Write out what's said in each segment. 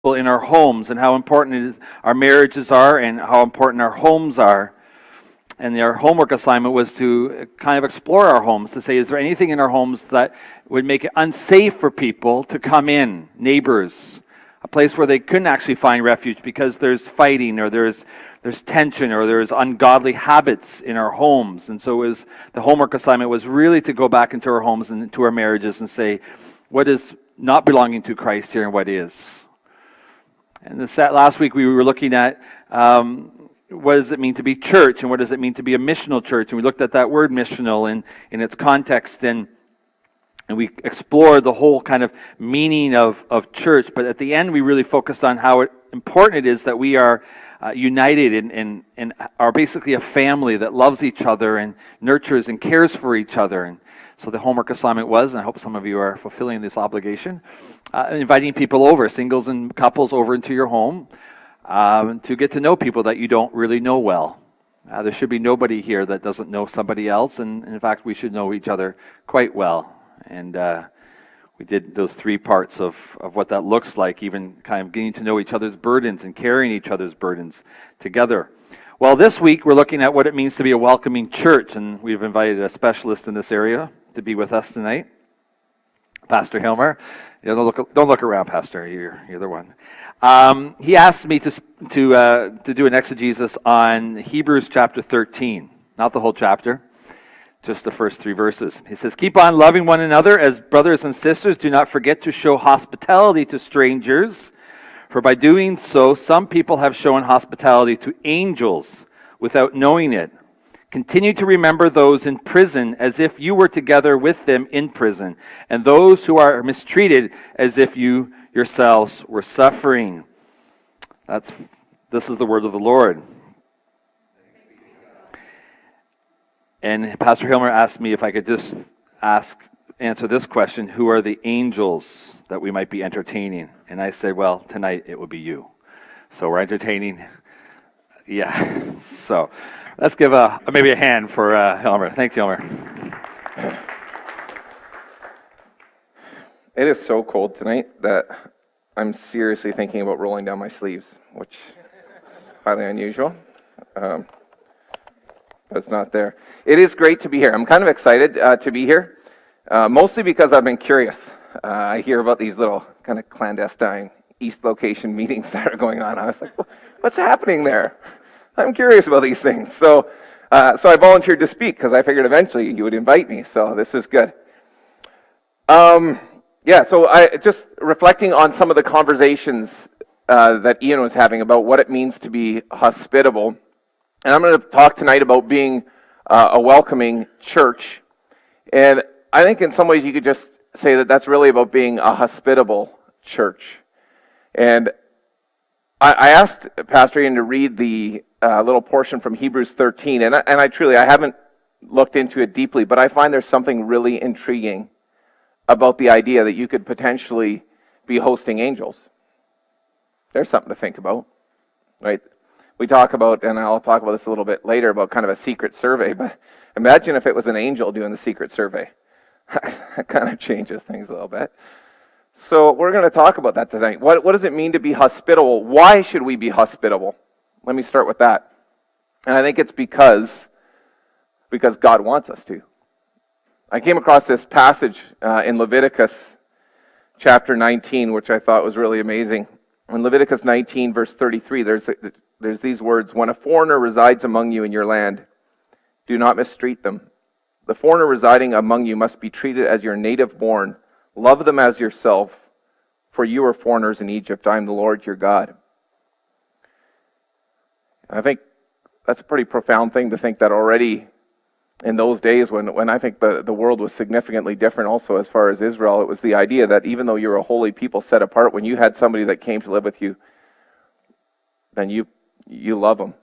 people in our homes and how important it is our marriages are and how important our homes are. And our homework assignment was to kind of explore our homes, to say, is there anything in our homes that would make it unsafe for people to come in, neighbors, a place where they couldn't actually find refuge because there's fighting or there's tension or there's ungodly habits in our homes. And so the homework assignment was really to go back into our homes and into our marriages and say, what is not belonging to Christ here and what is? And last week we were looking at what does it mean to be church and what does it mean to be a missional church? And we looked at that word missional in its context and we explored the whole kind of meaning of church. But at the end we really focused on how important it is that we are united and are basically a family that loves each other and nurtures and cares for each other. And so the homework assignment was, and I hope some of you are fulfilling this obligation, inviting people over, singles and couples over into your home, to get to know people that you don't really know well. There should be nobody here that doesn't know somebody else, and in fact, we should know each other quite well. And we did those 3 parts of what that looks like, even kind of getting to know each other's burdens and carrying each other's burdens together. Well, this week, we're looking at what it means to be a welcoming church, and we've invited a specialist in this area to be with us tonight, Pastor Hilmer. Don't look around, Pastor. You're the one. He asked me to do an exegesis on Hebrews chapter 13, not the whole chapter, just the first 3 verses. He says, "Keep on loving one another as brothers and sisters. Do not forget to show hospitality to strangers, for by doing so, some people have shown hospitality to angels without knowing it. Continue to remember those in prison as if you were together with them in prison, and those who are mistreated as if you yourselves were suffering." This is the word of the Lord. And Pastor Hilmer asked me if I could just answer this question: who are the angels that we might be entertaining? And I said, well, tonight it will be you. So we're entertaining. Yeah. So let's give maybe a hand for Hilmer. Thanks, Hilmer. It is so cold tonight that I'm seriously thinking about rolling down my sleeves, which is highly unusual. But it's not there. It is great to be here. I'm kind of excited to be here, mostly because I've been curious. I hear about these little kind of clandestine East location meetings that are going on. I was like, what's happening there? I'm curious about these things. So I volunteered to speak because I figured eventually you would invite me. So this is good. So I just reflecting on some of the conversations that Ian was having about what it means to be hospitable. And I'm going to talk tonight about being a welcoming church. And I think in some ways you could just say that that's really about being a hospitable church. And I asked Pastor Ian to read the little portion from Hebrews 13, and I haven't looked into it deeply, but I find there's something really intriguing about the idea that you could potentially be hosting angels. There's something to think about, right? We talk about, and I'll talk about this a little bit later, about kind of a secret survey, but imagine if it was an angel doing the secret survey. That kind of changes things a little bit. So we're going to talk about that tonight. What does it mean to be hospitable? Why should we be hospitable? Let me start with that. And I think it's because God wants us to. I came across this passage in Leviticus chapter 19, which I thought was really amazing. In Leviticus 19, verse 33, there's these words: "When a foreigner resides among you in your land, do not mistreat them. The foreigner residing among you must be treated as your native born. Love them as yourself, for you are foreigners in Egypt. I am the Lord your God." I think that's a pretty profound thing to think that already in those days when I think the world was significantly different also as far as Israel, it was the idea that even though you're a holy people set apart, when you had somebody that came to live with you, then you love them.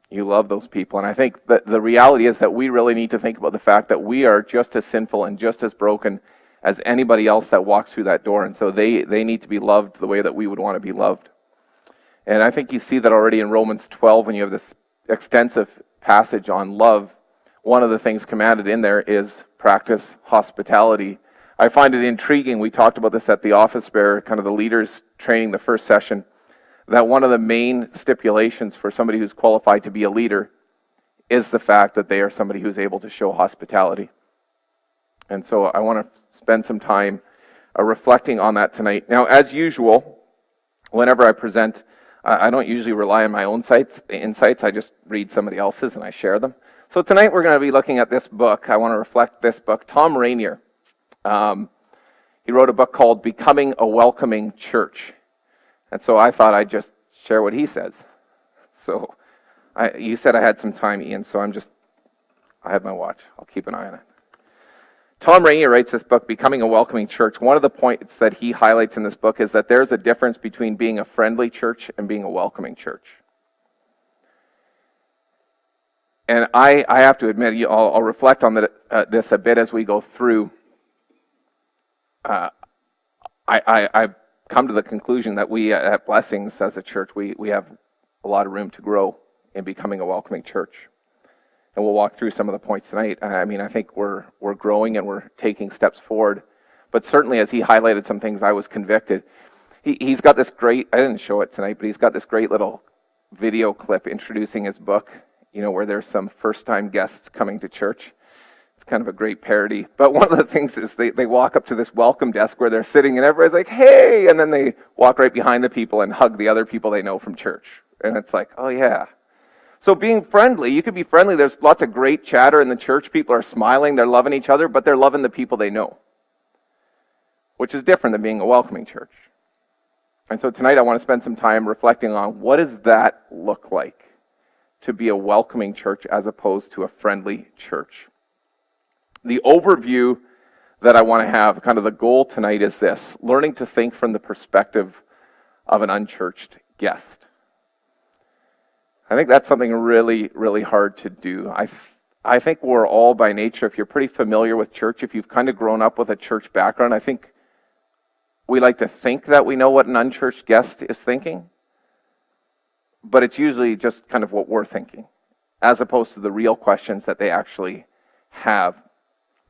You love those people. And I think that the reality is that we really need to think about the fact that we are just as sinful and just as broken as anybody else that walks through that door. And so they need to be loved the way that we would want to be loved. And I think you see that already in Romans 12 when you have this extensive passage on love. One of the things commanded in there is practice hospitality. I find it intriguing. We talked about this at the office bear, kind of the leaders training the first session. that one of the main stipulations for somebody who's qualified to be a leader is the fact that they are somebody who's able to show hospitality. And so I want to spend some time reflecting on that tonight. Now, as usual, whenever I present, I don't usually rely on my own insights. I just read somebody else's and I share them. So tonight we're going to be looking at this book. I want to reflect this book. Thom Rainer. He wrote a book called Becoming a Welcoming Church. And so I thought I'd just share what he says. So you said I had some time, Ian, so I have my watch. I'll keep an eye on it. Thom Rainer writes this book, Becoming a Welcoming Church. One of the points that he highlights in this book is that there's a difference between being a friendly church and being a welcoming church. And I have to admit, I'll reflect on this a bit as we go through. I've come to the conclusion that we at Blessings as a church, we have a lot of room to grow in becoming a welcoming church. And we'll walk through some of the points tonight. I mean, I think we're growing and we're taking steps forward. But certainly as he highlighted some things, I was convicted. He's got this great, I didn't show it tonight, but he's got this great little video clip introducing his book, where there's some first-time guests coming to church. It's kind of a great parody. But one of the things is they walk up to this welcome desk where they're sitting and everybody's like, hey! And then they walk right behind the people and hug the other people they know from church. And it's like, oh yeah. So being friendly, you could be friendly. There's lots of great chatter in the church. People are smiling, they're loving each other, but they're loving the people they know, which is different than being a welcoming church. And so tonight I want to spend some time reflecting on what does that look like to be a welcoming church as opposed to a friendly church. The overview that I want to have, kind of the goal tonight is this: learning to think from the perspective of an unchurched guest. I think that's something really, really hard to do. I think we're all by nature, if you're pretty familiar with church, if you've kind of grown up with a church background, I think we like to think that we know what an unchurched guest is thinking, but it's usually just kind of what we're thinking, as opposed to the real questions that they actually have.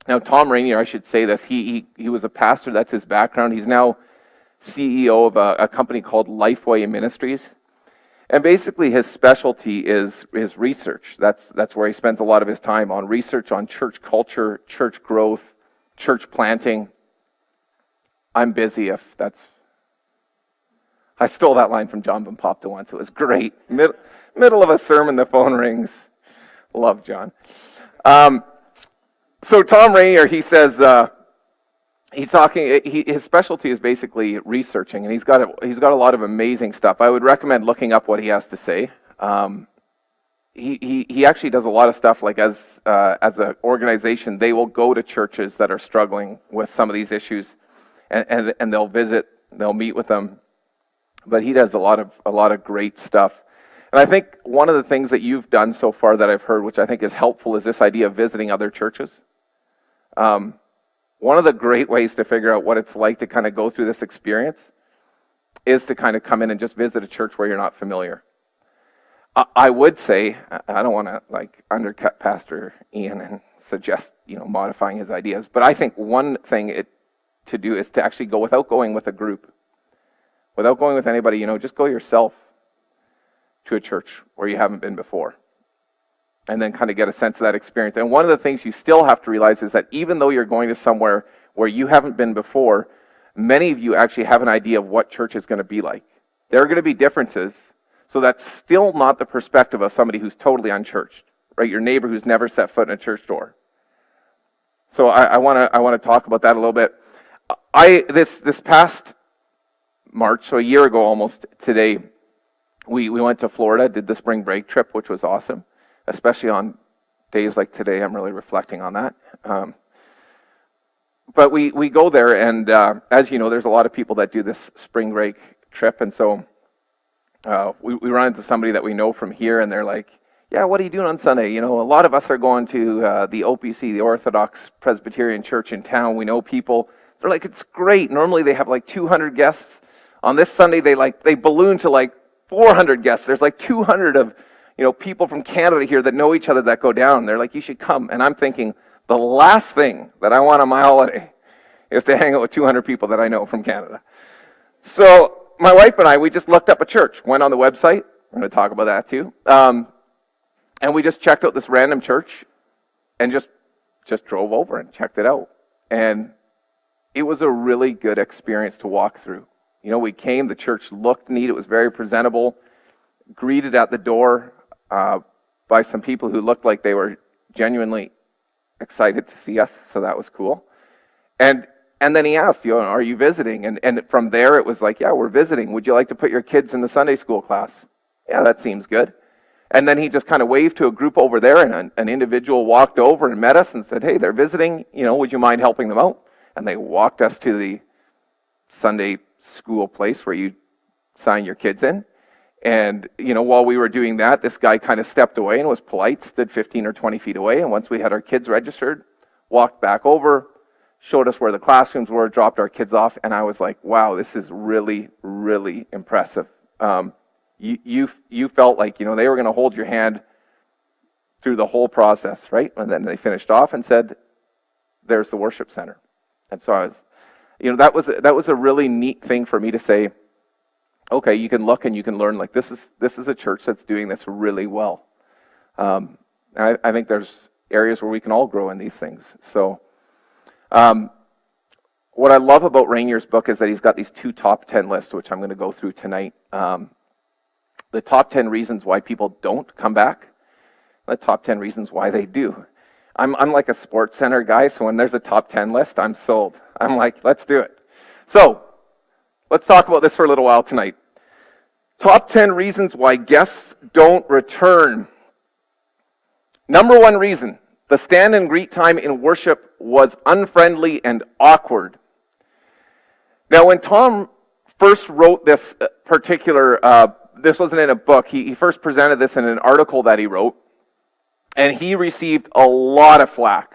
Now, Thom Rainer, I should say this, he was a pastor, that's his background. He's now CEO of a company called Lifeway Ministries. And basically his specialty is research. That's where he spends a lot of his time, on research on church culture, church growth, church planting. I'm busy if that's... I stole that line from John Bumpopta once. It was great. Middle of a sermon, the phone rings. Love John. So Thom Rainer, he says... his specialty is basically researching, and he's got a lot of amazing stuff. I would recommend looking up what he has to say. He actually does a lot of stuff, like as an organization, they will go to churches that are struggling with some of these issues, and they'll meet with them. But he does a lot of great stuff. And I think one of the things that you've done so far that I've heard, which I think is helpful, is this idea of visiting other churches. One of the great ways to figure out what it's like to kind of go through this experience is to kind of come in and just visit a church where you're not familiar. I would say, I don't want to undercut Pastor Ian and suggest modifying his ideas, but I think one thing to do is to actually go without going with a group, without going with anybody. Just go yourself to a church where you haven't been before, and then kind of get a sense of that experience. And one of the things you still have to realize is that even though you're going to somewhere where you haven't been before, many of you actually have an idea of what church is going to be like. There are going to be differences, so that's still not the perspective of somebody who's totally unchurched, right? Your neighbor who's never set foot in a church door. So I want to talk about that a little bit. This past March, so a year ago almost today, we went to Florida, did the spring break trip, which was awesome. Especially on days like today, I'm really reflecting on that. But we go there, and as you know, there's a lot of people that do this spring break trip, and so we run into somebody that we know from here, and they're like, yeah, what are you doing on Sunday? A lot of us are going to the OPC, the Orthodox Presbyterian Church in town. We know people. They're like, it's great. Normally they have 200 guests. On this Sunday, they balloon to 400 guests. There's 200 of people from Canada here that know each other that go down. They're like, you should come. And I'm thinking, the last thing that I want on my holiday is to hang out with 200 people that I know from Canada. So my wife and I, we just looked up a church, went on the website. We're going to talk about that too. And we just checked out this random church and just drove over and checked it out. And it was a really good experience to walk through. You know, we came, the church looked neat, it was very presentable, greeted at the door by some people who looked like they were genuinely excited to see us, so that was cool. And then he asked, you know, are you visiting? And from there it was like, yeah, we're visiting. Would you like to put your kids in the Sunday school class? Yeah, that seems good. And then he just kind of waved to a group over there, and an individual walked over and met us and said, hey, they're visiting, you know, would you mind helping them out? And they walked us to the Sunday school place where you sign your kids in. And, you know, while we were doing that, this guy kind of stepped away and was polite, stood 15 or 20 feet away. And once we had our kids registered, walked back over, showed us where the classrooms were, dropped our kids off. And I was like, wow, this is really, really impressive. You felt like, you know, they were going to hold your hand through the whole process, right? And then they finished off and said, there's the worship center. And so I was, you know, that was a really neat thing for me to say, okay, you can look and you can learn, like this is a church that's doing this really well. I think there's areas where we can all grow in these things. So what I love about Rainier's book is that he's got these 2 top 10 lists, which I'm going to go through tonight. The top 10 reasons why people don't come back, the top 10 reasons why they do. I'm like a Sports Center guy, so when there's a top 10 list, I'm sold. I'm like, let's do it. So let's talk about this for a little while tonight. Top 10 reasons why guests don't return. Number 1 reason, the stand and greet time in worship was unfriendly and awkward. Now, when Tom first wrote this particular, this wasn't in a book, he first presented this in an article that he wrote, and he received a lot of flack.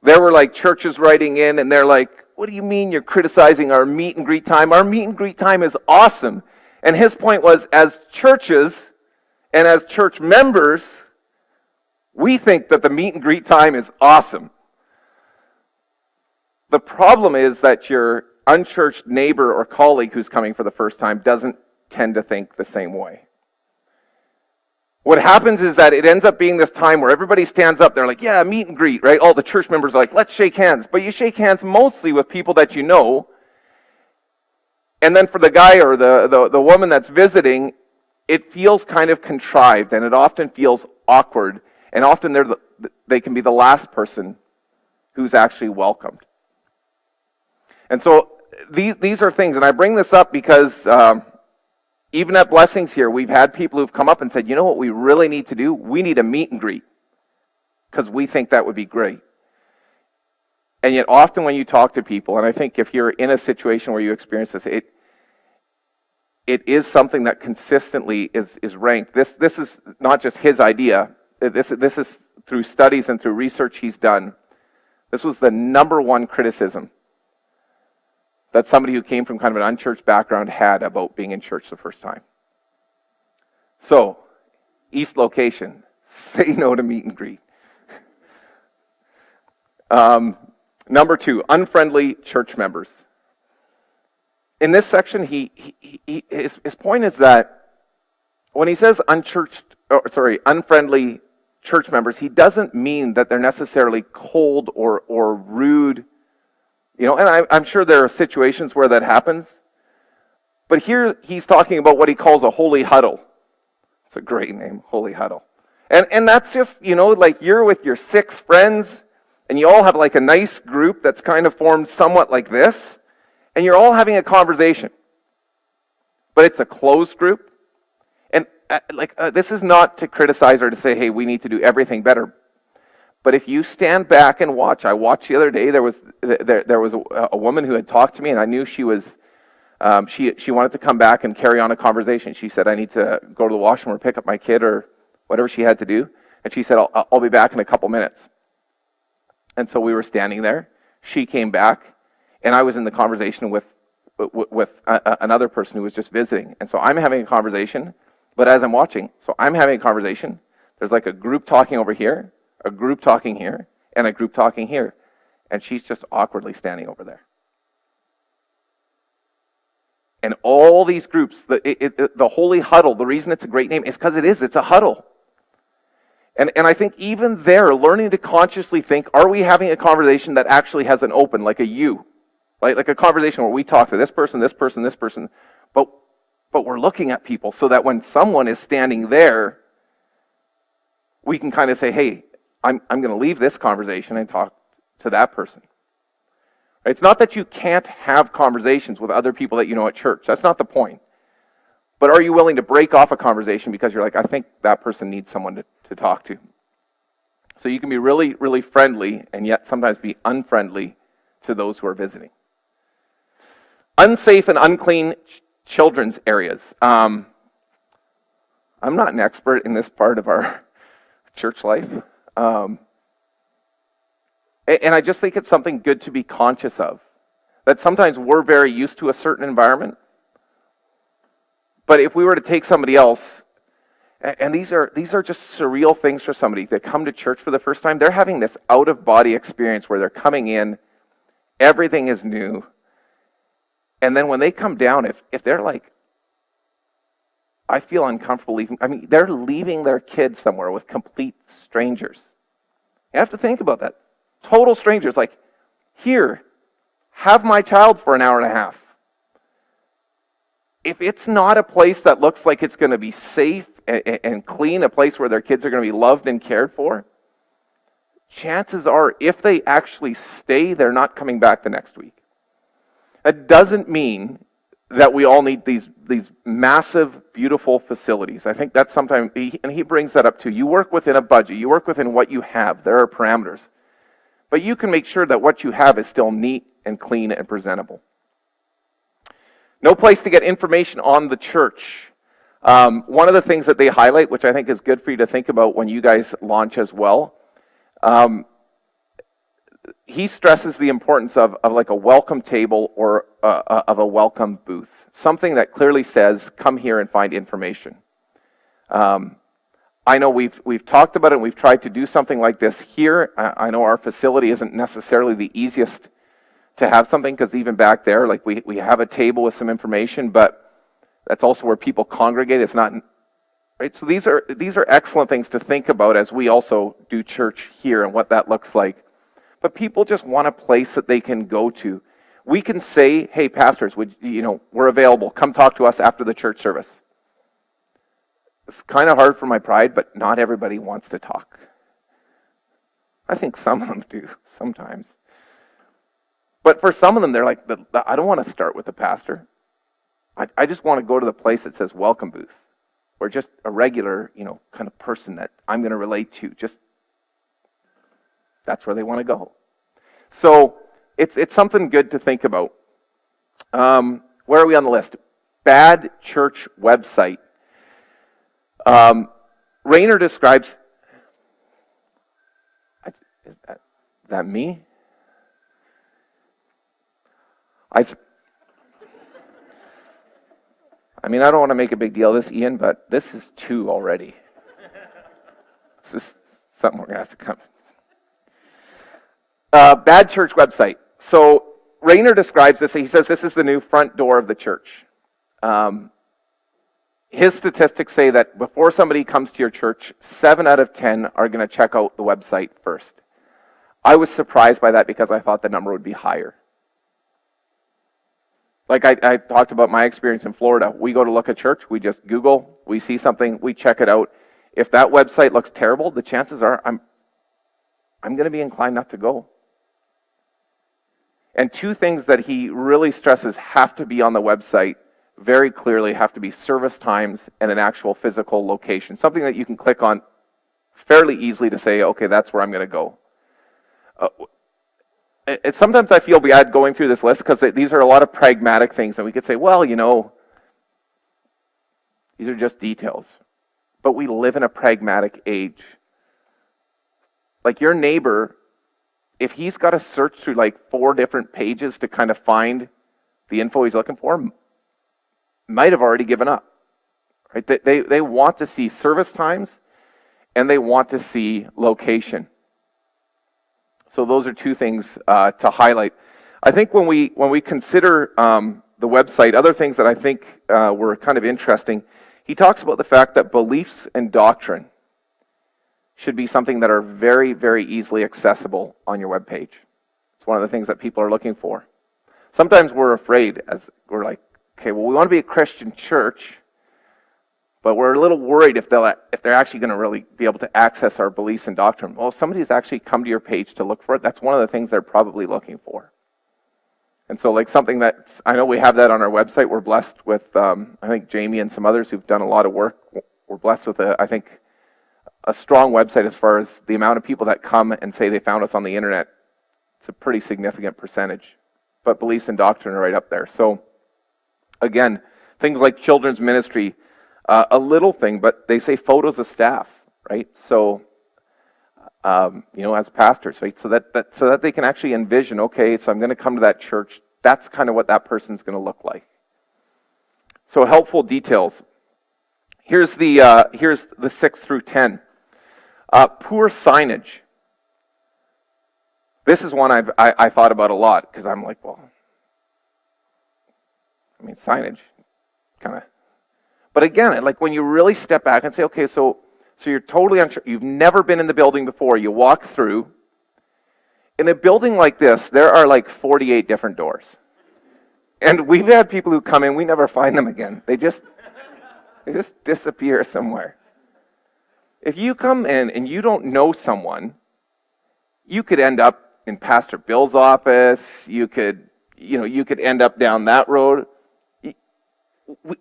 There were like churches writing in, and they're like, what do you mean you're criticizing our meet and greet time? Our meet and greet time is awesome. And his point was, as churches and as church members, we think that the meet and greet time is awesome. The problem is that your unchurched neighbor or colleague who's coming for the first time doesn't tend to think the same way. What happens is that it ends up being this time where everybody stands up, they're like, yeah, meet and greet, right? All the church members are like, let's shake hands. But you shake hands mostly with people that you know. And then for the guy or the woman that's visiting, it feels kind of contrived, and it often feels awkward. And often they can be the last person who's actually welcomed. And so these are things, and I bring this up because even at Blessings here, we've had people who've come up and said, you know what we really need to do? We need a meet and greet, because we think that would be great. And yet often when you talk to people, and I think if you're in a situation where you experience this, it is something that consistently is ranked. This is not just his idea. This is through studies and through research he's done. This was the number 1 criticism that somebody who came from kind of an unchurched background had about being in church the first time. So, East Location, say no to meet and greet. Number 2, unfriendly church members. In this section, his point is that when he says unfriendly church members, he doesn't mean that they're necessarily cold or rude. You know, and I'm sure there are situations where that happens. But here he's talking about what he calls a holy huddle. It's a great name, holy huddle. And that's just, you know, like you're with your 6 friends, and you all have like a nice group that's kind of formed somewhat like this, and you're all having a conversation. But it's a closed group. And this is not to criticize or to say, hey, we need to do everything better. But if you stand back and watch, I watched the other day, there was a woman who had talked to me, and I knew she was, she wanted to come back and carry on a conversation. She said, I need to go to the washroom or pick up my kid or whatever she had to do. And she said, I'll be back in a couple minutes. And so we were standing there. She came back, and I was in the conversation with another person who was just visiting. And so I'm having a conversation, but as I'm watching, so I'm having a conversation, there's like a group talking over here, a group talking here, and a group talking here. And she's just awkwardly standing over there. And all these groups, the Holy Huddle, the reason it's a great name is because it's a huddle. And I think even there, learning to consciously think, are we having a conversation that actually has an open, like a you, right? Like a conversation where we talk to this person, this person, this person, but we're looking at people so that when someone is standing there, we can kind of say, hey, I'm going to leave this conversation and talk to that person. It's not that you can't have conversations with other people that you know at church. That's not the point. But are you willing to break off a conversation because you're like, I think that person needs someone to talk to? So you can be really, really friendly and yet sometimes be unfriendly to those who are visiting. Unsafe and unclean children's areas. I'm not an expert in this part of our church life. And I just think it's something good to be conscious of. That sometimes we're very used to a certain environment. But if we were to take somebody else, and these are just surreal things for somebody to come to church for the first time, they're having this out-of-body experience where they're coming in, everything is new, and then when they come down, if they're like, I feel uncomfortable leaving, they're leaving their kid somewhere with complete strangers. You have to think about that. Total strangers, like, here, have my child for an hour and a half. If it's not a place that looks like it's going to be safe and clean, a place where their kids are going to be loved and cared for, chances are, if they actually stay, they're not coming back the next week. That doesn't mean that we all need these massive, beautiful facilities. I think that's sometimes, and he brings that up too. You work within a budget. You work within what you have. There are parameters. But you can make sure that what you have is still neat and clean and presentable. No place to get information on the church. One of the things that they highlight, which I think is good for you to think about when you guys launch as well, he stresses the importance of like a welcome table or of a welcome booth. Something that clearly says, come here and find information. I know we've talked about it and we've tried to do something like this here. I know our facility isn't necessarily the easiest to have something, because even back there, like we have a table with some information, but that's also where people congregate. It's not, right? So these are excellent things to think about as we also do church here and what that looks like. But people just want a place that they can go to. We can say, hey, pastors, we're available. Come talk to us after the church service. It's kind of hard for my pride, but not everybody wants to talk. I think some of them do sometimes. But for some of them, they're like, I don't want to start with the pastor. I just want to go to the place that says welcome booth, or just a regular, kind of person that I'm going to relate to. Just that's where they want to go. So it's something good to think about. Where are we on the list? Bad church website. Rainer describes. Is that me? I don't want to make a big deal of this, Ian, but this is 2 already. This is something we're going to have to come. Bad church website. So Rainer describes this. He says this is the new front door of the church. His statistics say that before somebody comes to your church, 7 out of 10 are going to check out the website first. I was surprised by that because I thought the number would be higher. Like I talked about my experience in Florida. We go to look at church, we just Google, we see something, we check it out. If that website looks terrible, the chances are I'm going to be inclined not to go. And 2 things that he really stresses have to be on the website very clearly, have to be service times and an actual physical location. Something that you can click on fairly easily to say, okay, that's where I'm going to go. Sometimes I feel bad going through this list because these are a lot of pragmatic things, and we could say, well, these are just details. But we live in a pragmatic age. Like your neighbor, if he's got to search through like 4 different pages to kind of find the info he's looking for, might have already given up. Right? They want to see service times, and they want to see location. So those are 2 things to highlight. I think when we consider the website, other things that I think were kind of interesting, he talks about the fact that beliefs and doctrine should be something that are very, very easily accessible on your webpage. It's one of the things that people are looking for. Sometimes we're afraid, as we're like, okay, well, we want to be a Christian church, but we're a little worried if they're actually going to really be able to access our beliefs and doctrine. Well, if somebody's actually come to your page to look for it, that's one of the things they're probably looking for. And so, like, something that, I know we have that on our website. We're blessed with, I think, Jamie and some others who've done a lot of work. We're blessed with, I think, a strong website as far as the amount of people that come and say they found us on the internet. It's a pretty significant percentage. But beliefs and doctrine are right up there. So, again, things like children's ministry, a little thing, but they say photos of staff, right? So, as pastors, right? So that they can actually envision, okay, so I'm going to come to that church. That's kind of what that person's going to look like. So helpful details. Here's the 6 through 10. Poor signage. This is one I thought about a lot because I'm like, well, I mean, signage, kind of. But again, like when you really step back and say, okay, so you're totally unsure. You've never been in the building before. You walk through. In a building like this, there are like 48 different doors. And we've had people who come in, we never find them again. They just disappear somewhere. If you come in and you don't know someone, you could end up in Pastor Bill's office. You could end up down that road.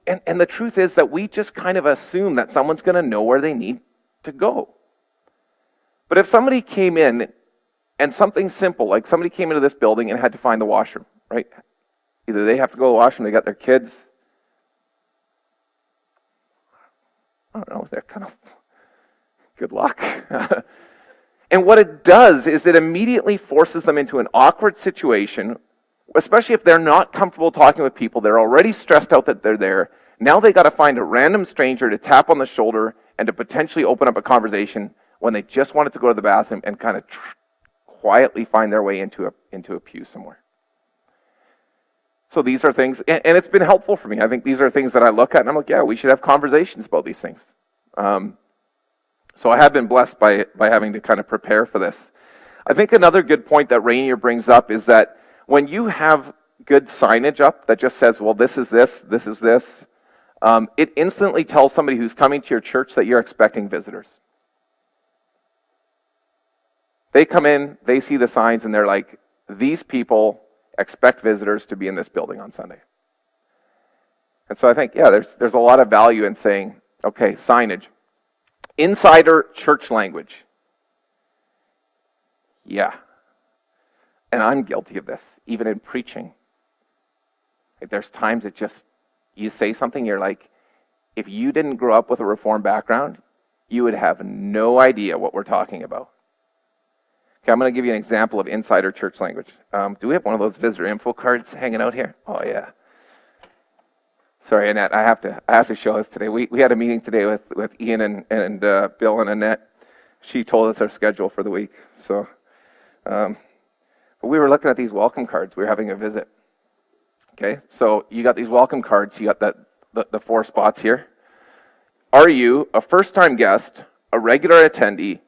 And the truth is that we just kind of assume that someone's going to know where they need to go. But if somebody came in and something simple, like somebody came into this building and had to find the washroom, right? Either they have to go to the washroom, they got their kids. I don't know, they're kind of good luck. And what it does is it immediately forces them into an awkward situation, especially if they're not comfortable talking with people. They're already stressed out that they're there. Now they got to find a random stranger to tap on the shoulder and to potentially open up a conversation when they just wanted to go to the bathroom and kind of quietly find their way into a pew somewhere. So these are things, and it's been helpful for me. I think these are things that I look at and I'm like, yeah, we should have conversations about these things. So I have been blessed by having to kind of prepare for this. I think another good point that Rainier brings up is that when you have good signage up that just says, well, this is this, this is this, it instantly tells somebody who's coming to your church that you're expecting visitors. They come in, they see the signs, and they're like, these people expect visitors to be in this building on Sunday. And so I think, yeah, there's a lot of value in saying, okay, signage. Insider church language. Yeah. And I'm guilty of this, even in preaching. Like there's times it just, you say something, you're like, if you didn't grow up with a Reformed background, you would have no idea what we're talking about. Okay, I'm going to give you an example of insider church language. Do we have one of those visitor info cards hanging out here? Oh, yeah. Sorry, Annette, I have to show this today. We had a meeting today with Ian and Bill and Annette. She told us our schedule for the week. So, but we were looking at these welcome cards. We were having a visit. Okay, so you got these welcome cards. You got the 4 spots here. Are you a first-time guest, a regular attendee,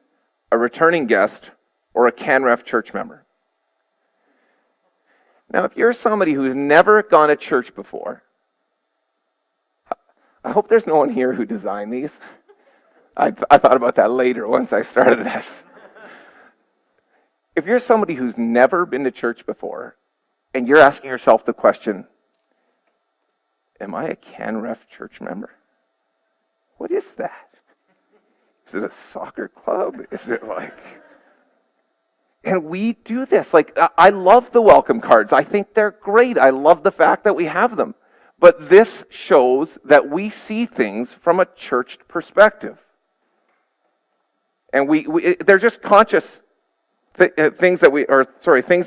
a returning guest, or a CanRef church member? Now, if you're somebody who's never gone to church before, I hope there's no one here who designed these. I thought about that later once I started this. If you're somebody who's never been to church before, and you're asking yourself the question, am I a CanRef church member? What is that? Is it a soccer club? Is it like... And we do this. Like, I love the welcome cards. I think they're great. I love the fact that we have them. But this shows that we see things from a church perspective. And they're just conscious things that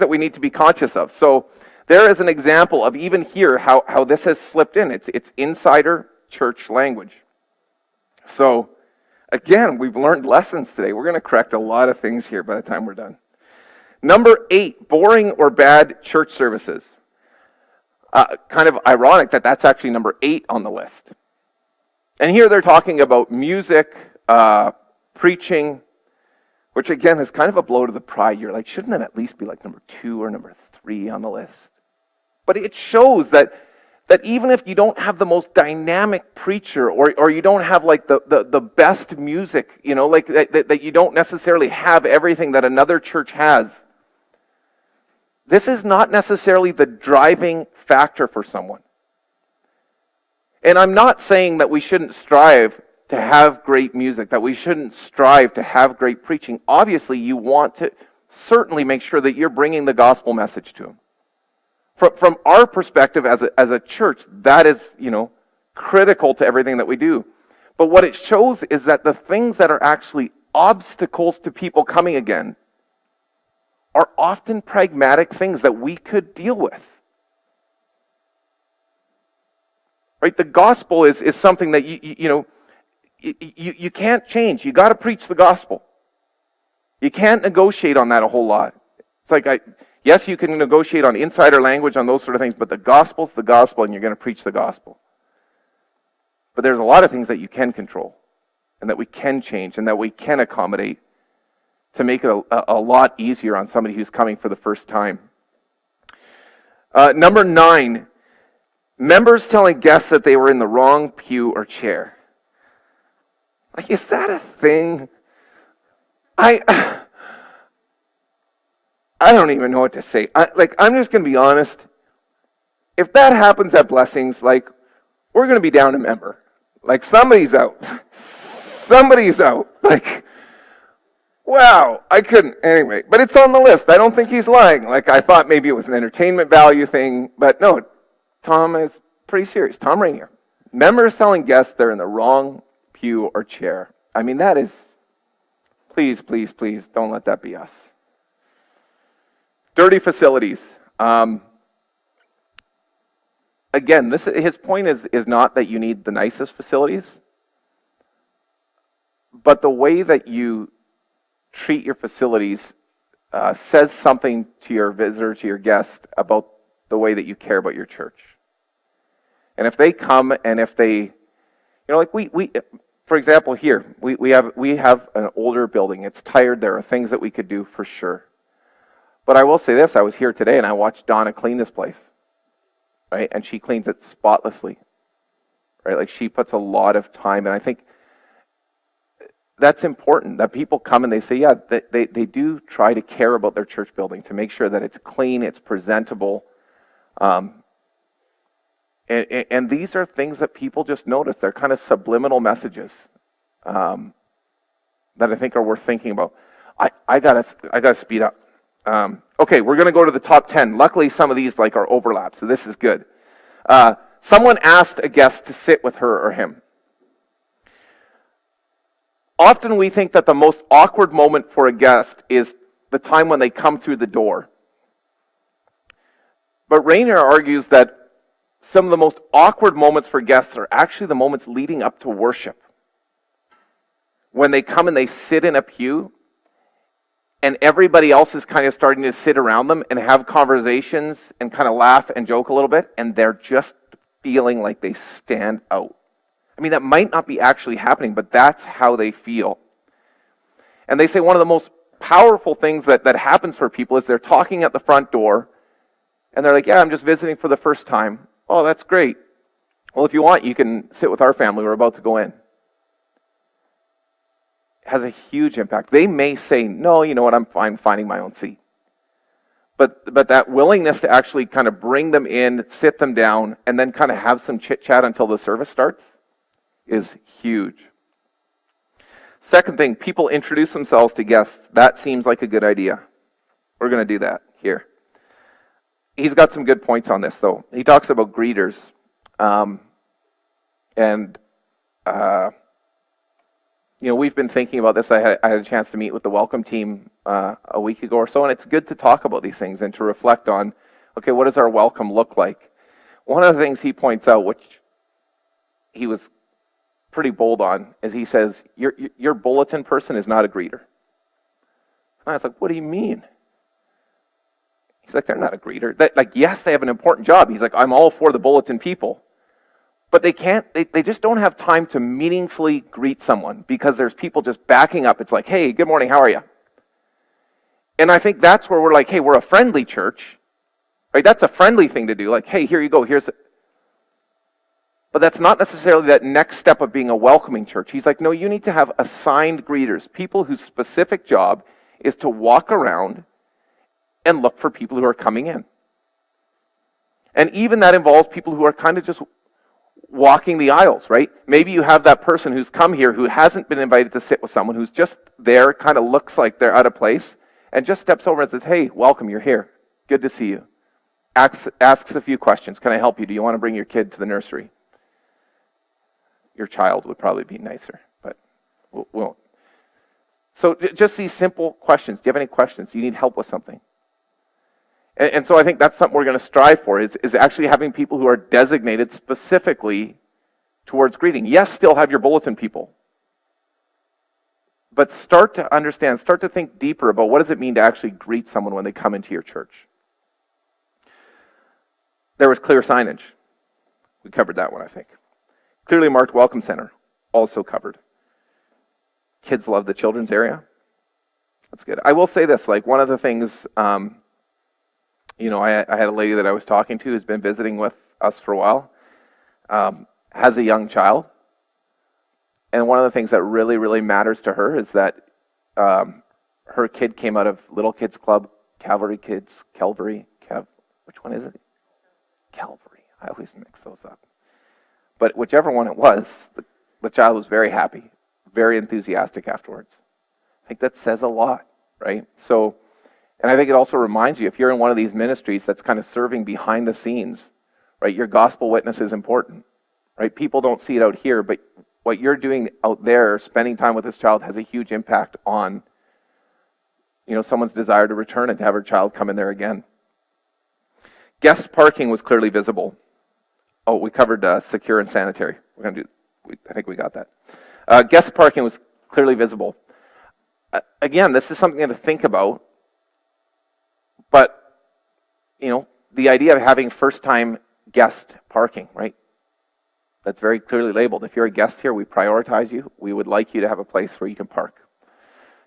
we need to be conscious of. So there is an example of even here how this has slipped in. It's insider church language. So again, we've learned lessons today. We're going to correct a lot of things here by the time we're done. Number 8, boring or bad church services. kind of ironic that that's actually number 8 on the list. And here they're talking about music, preaching, which again is kind of a blow to the pride. You're like, shouldn't it at least be like number 2 or number 3 on the list? But it shows that even if you don't have the most dynamic preacher, or you don't have like the best music, like that you don't necessarily have everything that another church has, this is not necessarily the driving factor for someone. And I'm not saying that we shouldn't strive to have great music, that we shouldn't strive to have great preaching. Obviously, you want to certainly make sure that you're bringing the gospel message to them. From our perspective as a church, that is, critical to everything that we do. But what it shows is that the things that are actually obstacles to people coming again are often pragmatic things that we could deal with. Right? The gospel is something that you can't change. You got to preach the gospel. You can't negotiate on that a whole lot. It's like yes, you can negotiate on insider language, on those sort of things, but the gospel's the gospel, and you're going to preach the gospel. But there's a lot of things that you can control, and that we can change, and that we can accommodate to make it a lot easier on somebody who's coming for the first time. Number 9, members telling guests that they were in the wrong pew or chair. Like, is that a thing? I don't even know what to say. I'm just going to be honest. If that happens at Blessings, we're going to be down a member. Somebody's out. Somebody's out. Wow, I couldn't. Anyway, but it's on the list. I don't think he's lying. I thought maybe it was an entertainment value thing, but no, Tom is pretty serious. Tom Rainier. Members telling guests they're in the wrong pew or chair. I mean, that is, please, please, please, don't let that be us. Dirty facilities. Again, his point is not that you need the nicest facilities, but the way that you treat your facilities says something to your visitor, to your guest, about the way that you care about your church. And if they come and if they, we for example here, we have an older building. It's tired. There are things that we could do for sure. But I will say this, I was here today and I watched Donna clean this place, right? And she cleans it spotlessly, right? She puts a lot of time, and I think that's important, that people come and they say, yeah, they do try to care about their church building, to make sure that it's clean, it's presentable. And these are things that people just notice. They're kind of subliminal messages that I think are worth thinking about. I gotta speed up. Okay, we're going to go to the top 10. Luckily, some of these are overlap, so this is good. Someone asked a guest to sit with her or him. Often we think that the most awkward moment for a guest is the time when they come through the door. But Rainier argues that some of the most awkward moments for guests are actually the moments leading up to worship. When they come and they sit in a pew, and everybody else is kind of starting to sit around them and have conversations and kind of laugh and joke a little bit, and they're just feeling like they stand out. I mean, that might not be actually happening, but that's how they feel. And they say one of the most powerful things that happens for people is they're talking at the front door, and they're like, yeah, I'm just visiting for the first time. Oh, that's great. Well, if you want, you can sit with our family. We're about to go in. Has a huge impact. They may say, no, you know what, I'm fine finding my own seat. But that willingness to actually kind of bring them in, sit them down, and then kind of have some chit-chat until the service starts is huge. Second thing, people introduce themselves to guests. That seems like a good idea. We're going to do that here. He's got some good points on this, though. He talks about greeters. We've been thinking about this. I had a chance to meet with the welcome team a week ago or so, and it's good to talk about these things and to reflect on, okay, what does our welcome look like? One of the things he points out, which he was pretty bold on, is he says, your bulletin person is not a greeter. And I was like, what do you mean? He's like, they're not a greeter. Like, yes, they have an important job. He's like, I'm all for the bulletin people. But they just don't have time to meaningfully greet someone because there's people just backing up. It's like, hey, good morning, how are you? And I think that's where we're like, hey, we're a friendly church. Right? That's a friendly thing to do. Like, hey, here you go. But that's not necessarily that next step of being a welcoming church. He's like, no, you need to have assigned greeters, people whose specific job is to walk around and look for people who are coming in. And even that involves people who are kind of just walking the aisles, right? Maybe you have that person who's come here who hasn't been invited to sit with someone, who's just there, kind of looks like they're out of place, and just steps over and says, hey, welcome, you're here. Good to see you. Asks a few questions. Can I help you? Do you want to bring your kid to the nursery? Your child would probably be nicer, but we won't. So just these simple questions. Do you have any questions? Do you need help with something? And so I think that's something we're going to strive for, is actually having people who are designated specifically towards greeting. Yes, still have your bulletin people. But start to understand, start to think deeper about what does it mean to actually greet someone when they come into your church. There was clear signage. We covered that one, I think. Clearly marked welcome center, also covered. Kids love the children's area. That's good. I will say this, like one of the things, I had a lady that I was talking to who's been visiting with us for a while, has a young child. And one of the things that really, really matters to her is that her kid came out of Little Kids Club, Calvary, which one is it? Calvary. I always mix those up. But whichever one it was, the child was very happy, very enthusiastic afterwards. I think that says a lot, right? So, and I think it also reminds you, if you're in one of these ministries that's kind of serving behind the scenes, right, your gospel witness is important, right? People don't see it out here, but what you're doing out there, spending time with this child, has a huge impact on, someone's desire to return and to have her child come in there again. Guest parking was clearly visible. Oh, we covered secure and sanitary. I think we got that. Guest parking was clearly visible. Again, this is something to think about. But, the idea of having first-time guest parking, right? That's very clearly labeled. If you're a guest here, we prioritize you. We would like you to have a place where you can park.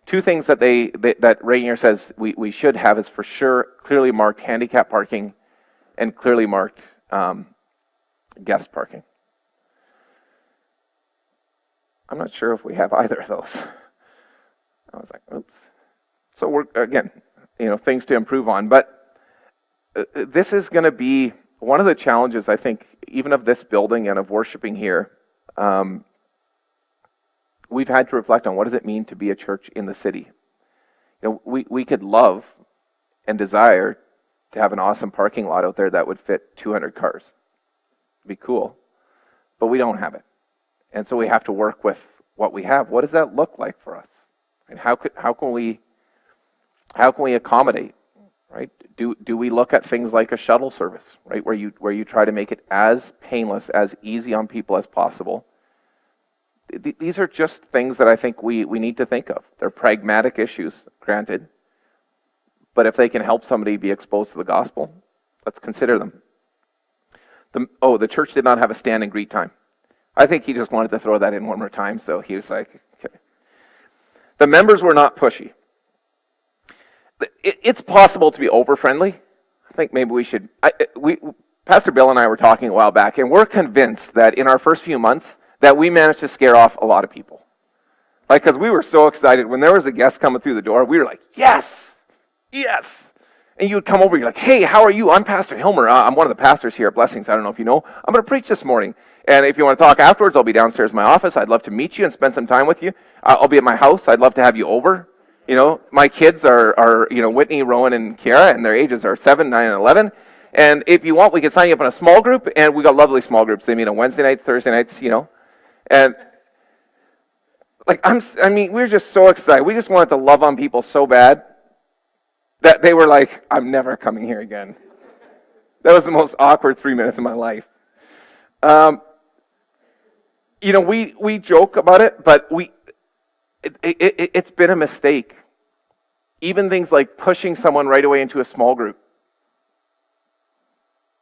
Two things that that Rainier says we should have is for sure clearly marked handicap parking and clearly marked guest parking. I'm not sure if we have either of those. I was like, oops. So we're, again, things to improve on. But this is going to be one of the challenges, I think, even of this building and of worshiping here. We've had to reflect on what does it mean to be a church in the city. We could love and desire to have an awesome parking lot out there that would fit 200 cars. It'd be cool. But we don't have it. And so we have to work with what we have. What does that look like for us? And how can we accommodate? Right? Do we look at things like a shuttle service, right, where you try to make it as painless, as easy on people as possible? These are just things that I think we need to think of. They're pragmatic issues, granted, but if they can help somebody be exposed to the gospel, let's consider them. The church did not have a stand and greet time. I think he just wanted to throw that in one more time, so he was like, okay. The members were not pushy. It's possible to be over-friendly. I think maybe we should... Pastor Bill and I were talking a while back, and we're convinced that in our first few months, that we managed to scare off a lot of people. Like, because we were so excited. When there was a guest coming through the door, we were like, yes! Yes! And you would come over, you're like, hey, how are you? I'm Pastor Hilmer. I'm one of the pastors here at Blessings. I don't know if you know. I'm going to preach this morning. And if you want to talk afterwards, I'll be downstairs in my office. I'd love to meet you and spend some time with you. I'll be at my house. I'd love to have you over. My kids are Whitney, Rowan, and Kiara, and their ages are 7, 9, and 11. And if you want, we can sign you up in a small group, and we got lovely small groups. They meet on Wednesday nights, Thursday nights, And we were just so excited. We just wanted to love on people so bad that they were like, I'm never coming here again. That was the most awkward 3 minutes of my life. We joke about it, but it's been a mistake. Even things like pushing someone right away into a small group.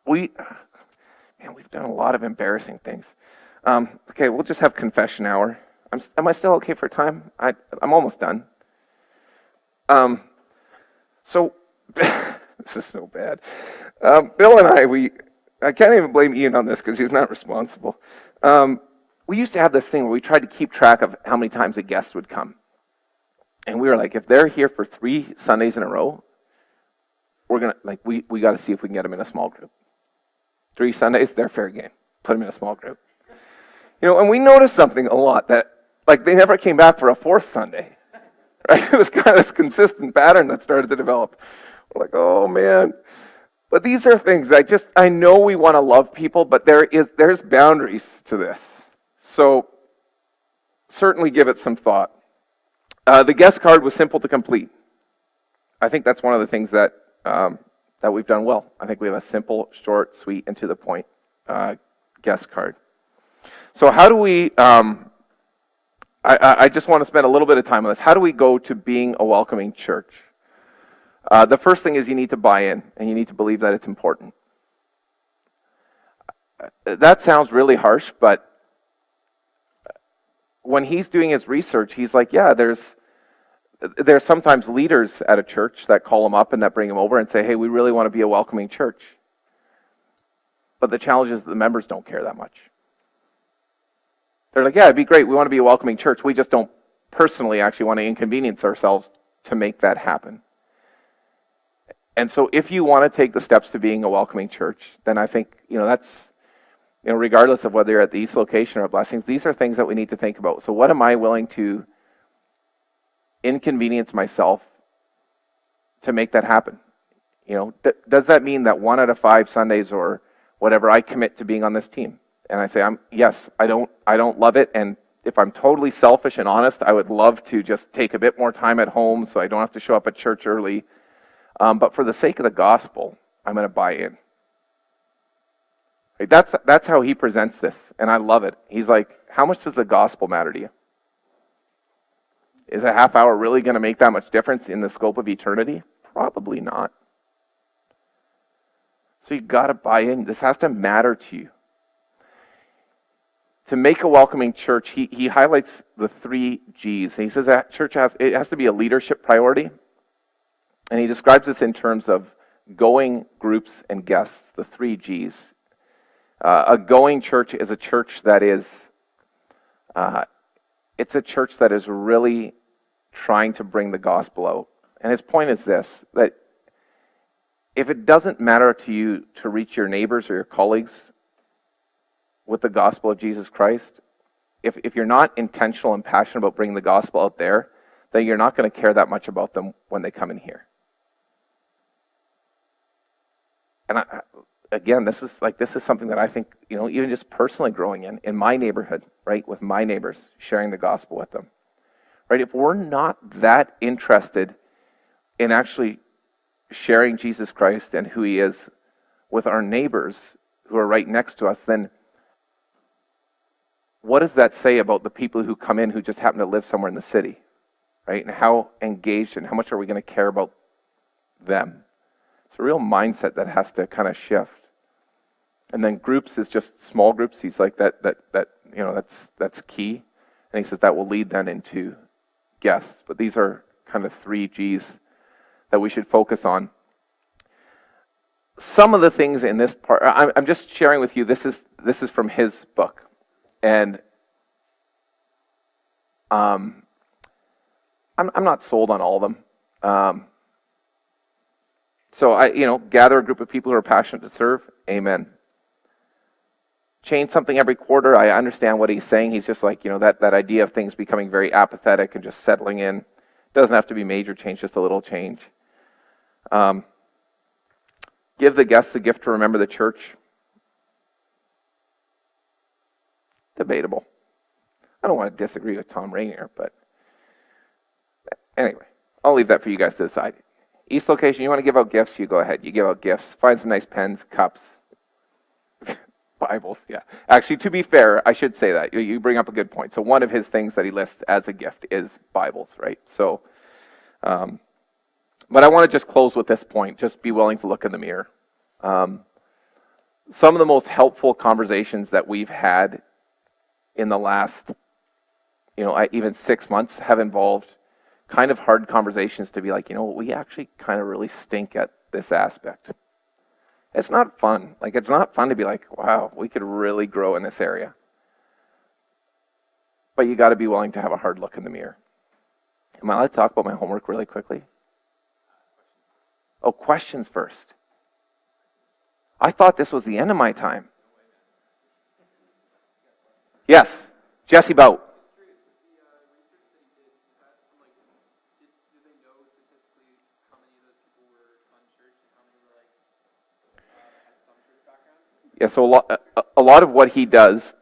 we've done a lot of embarrassing things. Okay, we'll just have confession hour. Am I still okay for time? I'm almost done. So, this is so bad. Bill and I can't even blame Ian on this because he's not responsible. We used to have this thing where we tried to keep track of how many times a guest would come. And we were like, if they're here for 3 Sundays in a row, we're going to, like, we got to see if we can get them in a small group. 3 Sundays, they're fair game. Put them in a small group. And we noticed something a lot that, like, they never came back for a 4th Sunday. Right? It was kind of this consistent pattern that started to develop. We're like, oh man. But these are things I know we want to love people, but there's boundaries to this. So certainly give it some thought. The guest card was simple to complete. I think that's one of the things that we've done well. I think we have a simple, short, sweet, and to the point guest card. So how do we? I just want to spend a little bit of time on this. How do we go to being a welcoming church? The first thing is you need to buy in, and you need to believe that it's important. That sounds really harsh, but when he's doing his research, he's like, yeah, there's sometimes leaders at a church that call him up and that bring him over and say, hey, we really want to be a welcoming church. But the challenge is the members don't care that much. They're like, yeah, it'd be great. We want to be a welcoming church. We just don't personally actually want to inconvenience ourselves to make that happen. And so if you want to take the steps to being a welcoming church, then I think, that's, regardless of whether you're at the East location or at Blessings, these are things that we need to think about. So what am I willing to inconvenience myself to make that happen? Does that mean that 1 out of 5 Sundays or whatever I commit to being on this team? And I say, I don't love it, and if I'm totally selfish and honest, I would love to just take a bit more time at home so I don't have to show up at church early. But for the sake of the gospel, I'm going to buy in. Right? That's how he presents this, and I love it. He's like, how much does the gospel matter to you? Is a half hour really going to make that much difference in the scope of eternity? Probably not. So you've got to buy in. This has to matter to you. To make a welcoming church, he highlights the 3 G's. And he says that church has to be a leadership priority. And he describes this in terms of going groups and guests, the 3 G's. A going church is a church that is, it's a church that is really trying to bring the gospel out. And his point is this, that if it doesn't matter to you to reach your neighbors or your colleagues with the gospel of Jesus Christ, if you're not intentional and passionate about bringing the gospel out there, then you're not going to care that much about them when they come in here. And again, this is something that I think, even just personally growing in my neighborhood, right, with my neighbors, sharing the gospel with them, right? If we're not that interested in actually sharing Jesus Christ and who He is with our neighbors who are right next to us, then what does that say about the people who come in who just happen to live somewhere in the city, right? And how engaged and how much are we going to care about them? It's a real mindset that has to kind of shift. And then groups is just small groups. He's like that's key. And he says that will lead then into guests. But these are kind of 3 G's that we should focus on. Some of the things in this part, I'm just sharing with you. This is from his book, and I'm not sold on all of them. So gather a group of people who are passionate to serve. Amen. Change something every quarter. I understand what he's saying. He's just like, that idea of things becoming very apathetic and just settling in. Doesn't have to be major change, just a little change. Give the guests the gift to remember the church. Debatable. I don't want to disagree with Tom Rainier, but anyway, I'll leave that for you guys to decide. East location, you want to give out gifts, you go ahead. You give out gifts. Find some nice pens, cups, Bibles, yeah. Actually, to be fair, I should say that. You bring up a good point. So one of his things that he lists as a gift is Bibles, right? So, but I want to just close with this point. Just be willing to look in the mirror. some of the most helpful conversations that we've had in the last, even 6 months have involved kind of hard conversations to be like, we actually kind of really stink at this aspect. It's not fun. Like, it's not fun to be like, wow, we could really grow in this area. But you got to be willing to have a hard look in the mirror. Am I allowed to talk about my homework really quickly? Oh, questions first. I thought this was the end of my time. Yes, Jesse Bout. Yeah, so a lot of what he does.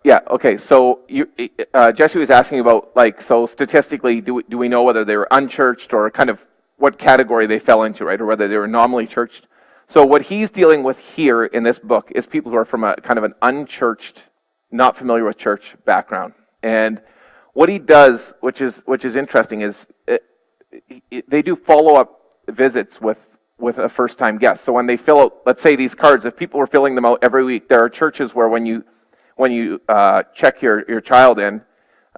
Yeah, okay. So Jesse was asking about, like, so statistically, do we know whether they were unchurched or kind of what category they fell into, right, or whether they were nominally churched? So what he's dealing with here in this book is people who are from a kind of an unchurched, not familiar with church background. And what he does, which is interesting, is they do follow-up visits with a first-time guest. So when they fill out, let's say, these cards, if people were filling them out every week, there are churches where when you check your child in,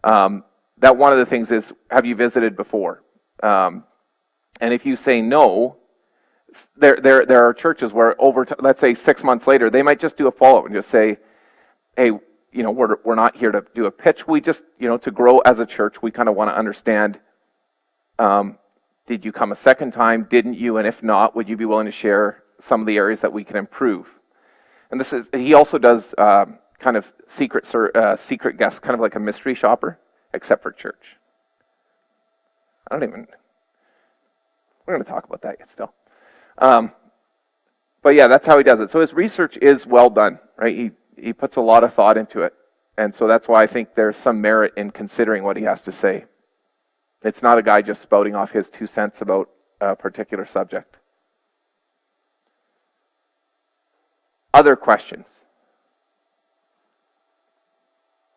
that one of the things is, have you visited before? And if you say no, there are churches where let's say 6 months later, they might just do a follow-up and just say, hey, we're not here to do a pitch. We just, to grow as a church, we kind of want to understand, did you come a second time? Didn't you? And if not, would you be willing to share some of the areas that we can improve? And he also does kind of secret guests, kind of like a mystery shopper, except for church. We're going to talk about that yet still. But yeah, that's how he does it. So his research is well done, right? He puts a lot of thought into it. And so that's why I think there's some merit in considering what he has to say. It's not a guy just spouting off his 2 cents about a particular subject. Other questions?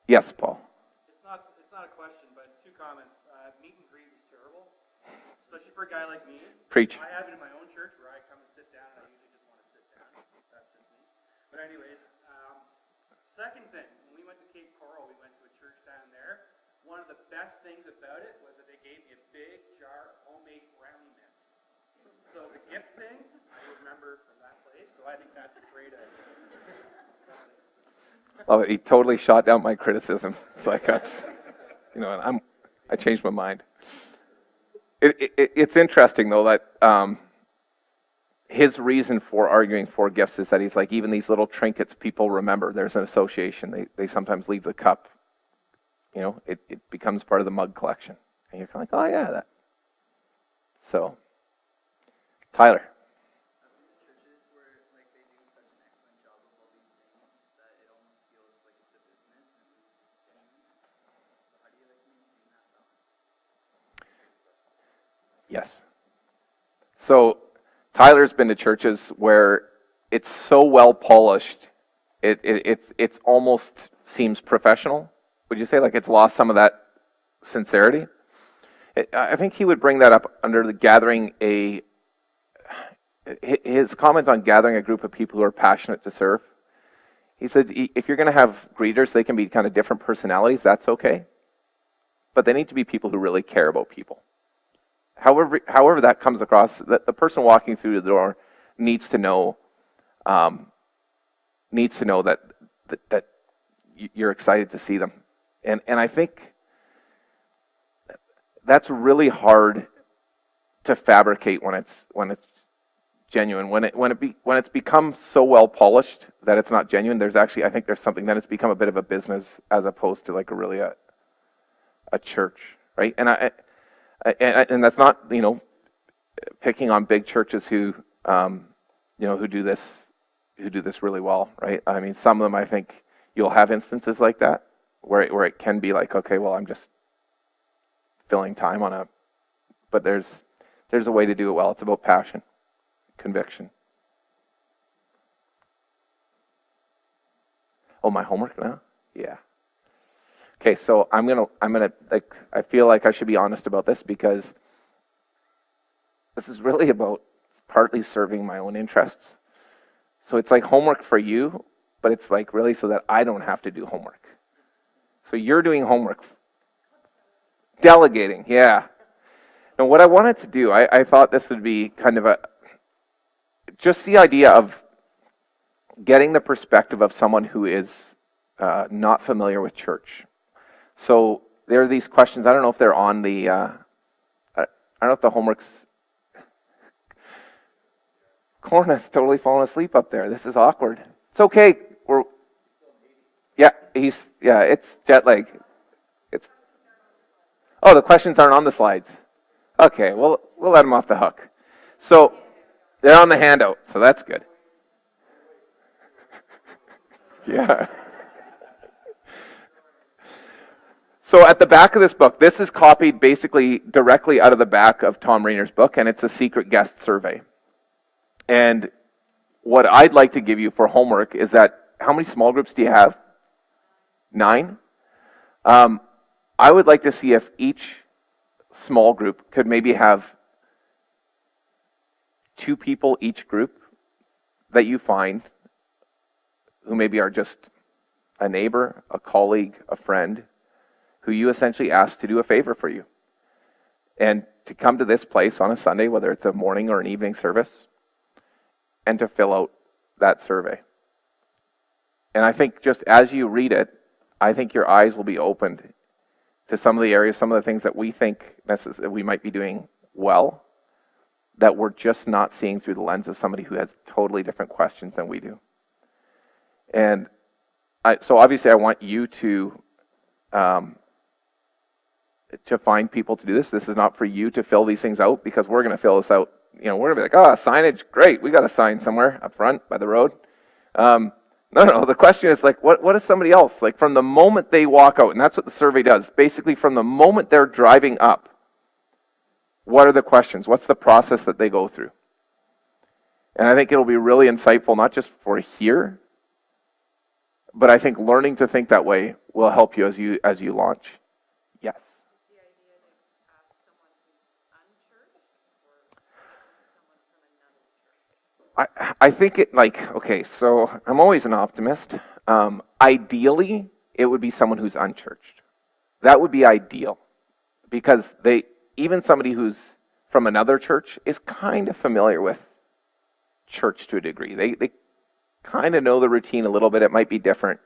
Yes, Paul. It's not a question, but 2 comments. Meet and greet is terrible, especially for a guy like me. Preach. I have it in my own church where I come and sit down, and I usually just want to sit down. That's just me. But anyways, second thing, when we went to Cape Coral, we went to a church down there. One of the best things about it was that they gave me a big jar of homemade brownie mix. So the gift thing, I remember from that place, so I think that's a great idea. Oh, he totally shot down my criticism. It's like, that's, I changed my mind. It's interesting, though, that his reason for arguing for gifts is that he's like, even these little trinkets people remember. There's an association. They sometimes leave the cup. It becomes part of the mug collection. And you're kind of like, oh, yeah, that. So, Tyler. Yes. So Tyler's been to churches where it's so well polished, it's almost seems professional. Would you say, like, it's lost some of that sincerity? I think he would bring that up under the gathering his comment on gathering a group of people who are passionate to serve. He said, if you're going to have greeters, they can be kind of different personalities. That's okay, but they need to be people who really care about people. However that comes across, that the person walking through the door needs to know that you're excited to see them, and I think that's really hard to fabricate when it's genuine. When it's become so well polished that it's not genuine, I think there's something that it's become a bit of a business as opposed to like a church, right? And that's not, picking on big churches who do this really well, right? I mean, some of them, I think you'll have instances like that where it can be like, okay, well, I'm just filling time but there's a way to do it well. It's about passion, conviction. Oh, my homework now? Yeah. Okay, so I'm gonna I feel like I should be honest about this because this is really about partly serving my own interests. So it's like homework for you, but it's like really so that I don't have to do homework. So you're doing homework. Delegating, yeah. And what I wanted to do, I thought this would be kind of just the idea of getting the perspective of someone who is not familiar with church. So there are these questions. I don't know if they're on the. I don't know if the homework's. Corna's totally fallen asleep up there. This is awkward. It's okay. It's jet lag. It's. Oh, the questions aren't on the slides. Okay, well, we'll let him off the hook. So they're on the handout, so that's good. Yeah. So at the back of this book, this is copied basically directly out of the back of Tom Rainer's book, and it's a secret guest survey. And what I'd like to give you for homework is that, how many small groups do you have? 9? I would like to see if each small group could maybe have 2 people each group that you find who maybe are just a neighbor, a colleague, a friend, who you essentially ask to do a favor for you. And to come to this place on a Sunday, whether it's a morning or an evening service, and to fill out that survey. And I think just as you read it, I think your eyes will be opened to some of the areas, some of the things that we think that we might be doing well, that we're just not seeing through the lens of somebody who has totally different questions than we do. And so obviously I want you to find people to do this. This is not for you to fill these things out, because we're going to fill this out. We're going to be like, oh, signage, great. We got a sign somewhere up front by the road. No. The question is like, what is somebody else? Like from the moment they walk out, and that's what the survey does. Basically, from the moment they're driving up, what are the questions? What's the process that they go through? And I think it'll be really insightful, not just for here, but I think learning to think that way will help you as you launch. Yes. I think okay, so I'm always an optimist. Ideally, it would be someone who's unchurched. That would be ideal, because even somebody who's from another church is kind of familiar with church to a degree. They kind of know the routine a little bit. It might be different.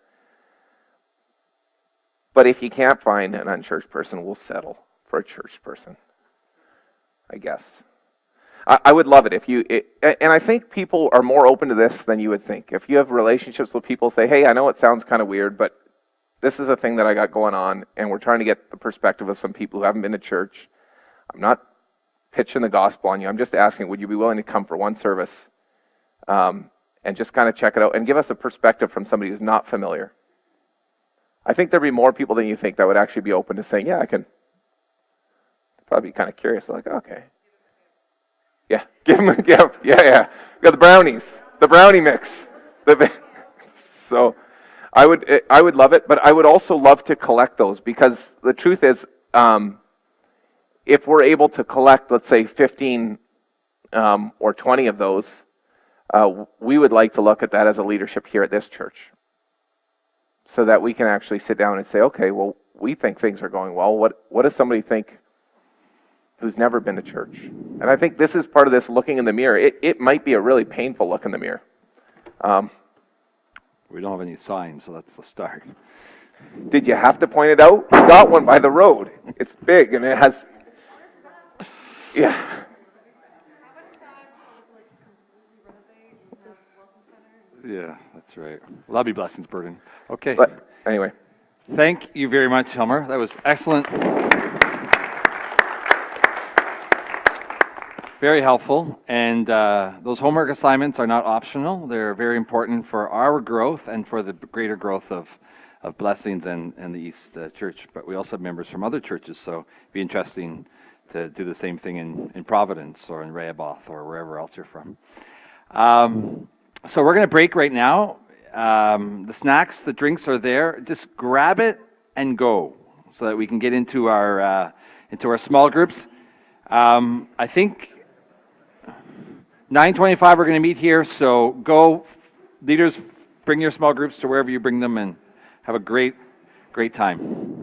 But if you can't find an unchurched person, we'll settle for a church person, I guess. I would love it if and I think people are more open to this than you would think. If you have relationships with people, say, hey, I know it sounds kind of weird, but this is a thing that I got going on, and we're trying to get the perspective of some people who haven't been to church. I'm not pitching the gospel on you. I'm just asking, would you be willing to come for one service and just kind of check it out and give us a perspective from somebody who's not familiar? I think there'd be more people than you think that would actually be open to saying, yeah, I can. Probably be kind of curious, like, okay. Yeah, give them a gift. Yeah. We got the brownies, the brownie mix. So I would love it, but I would also love to collect those, because the truth is, if we're able to collect, let's say, 15 or 20 of those, we would like to look at that as a leadership here at this church, so that we can actually sit down and say, okay, well, we think things are going well. What does somebody think who's never been to church? And I think this is part of this looking in the mirror. It might be a really painful look in the mirror. We don't have any signs, so that's the start. Did you have to point it out? We got one by the road. It's big, and it has... Yeah. Yeah, that's right. Well, that'll be blessings, Bergen. Okay. But anyway. Thank you very much, Helmer. That was excellent. Very helpful. And those homework assignments are not optional. They're very important for our growth and for the greater growth of Blessings and the East Church. But we also have members from other churches, so it'd be interesting to do the same thing in Providence or in Rehoboth or wherever else you're from. So we're going to break right now. The snacks, the drinks are there. Just grab it and go, so that we can get into our small groups. I think 9:25 we're going to meet here. So go leaders, bring your small groups to wherever you bring them and have a great time.